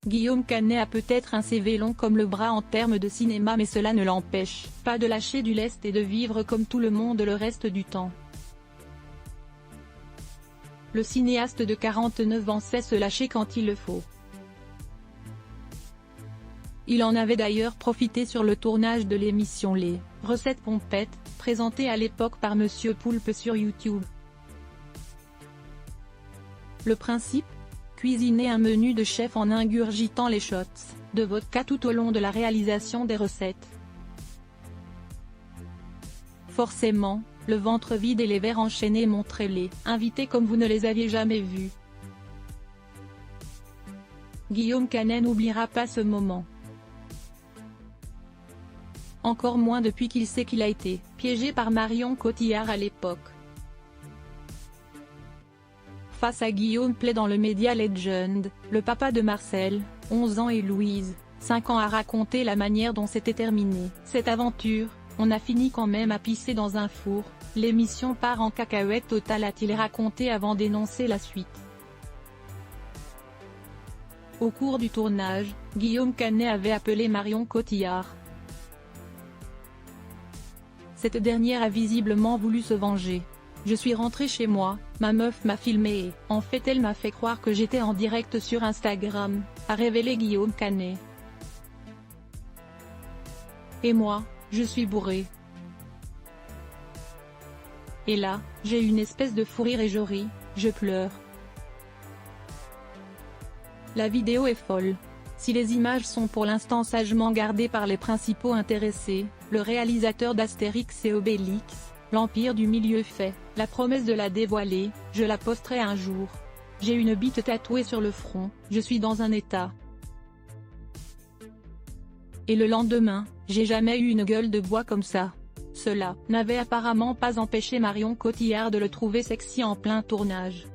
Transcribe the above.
Guillaume Canet a peut-être un CV long comme le bras en termes de cinéma, mais cela ne l'empêche pas de lâcher du lest et de vivre comme tout le monde le reste du temps. Le cinéaste de 49 ans sait se lâcher quand il le faut. Il en avait d'ailleurs profité sur le tournage de l'émission Les Recettes Pompettes, présentée à l'époque par Monsieur Poulpe sur YouTube. Le principe ? Cuisiner un menu de chef en ingurgitant les shots de vodka tout au long de la réalisation des recettes. Forcément, le ventre vide et les verres enchaînés montraient les invités comme vous ne les aviez jamais vus. Guillaume Canet n'oubliera pas ce moment. Encore moins depuis qu'il sait qu'il a été piégé par Marion Cotillard à l'époque. Face à Guillaume Play dans le Media Legend, le papa de Marcel, 11 ans et Louise, 5 ans a raconté la manière dont s'était terminée cette aventure. On a fini quand même à pisser dans un four, l'émission part en cacahuète totale, a-t-il raconté avant d'énoncer la suite. Au cours du tournage, Guillaume Canet avait appelé Marion Cotillard. Cette dernière a visiblement voulu se venger. Je suis rentré chez moi, ma meuf m'a filmé et, en fait elle m'a fait croire que j'étais en direct sur Instagram, a révélé Guillaume Canet. Et moi, je suis bourré. Et là, j'ai une espèce de fou rire et je ris, je pleure. La vidéo est folle. Si les images sont pour l'instant sagement gardées par les principaux intéressés, le réalisateur d'Astérix et Obélix, l'Empire du Milieu fait la promesse de la dévoiler, je la posterai un jour. J'ai une bite tatouée sur le front, je suis dans un état. Et le lendemain, j'ai jamais eu une gueule de bois comme ça. Cela n'avait apparemment pas empêché Marion Cotillard de le trouver sexy en plein tournage.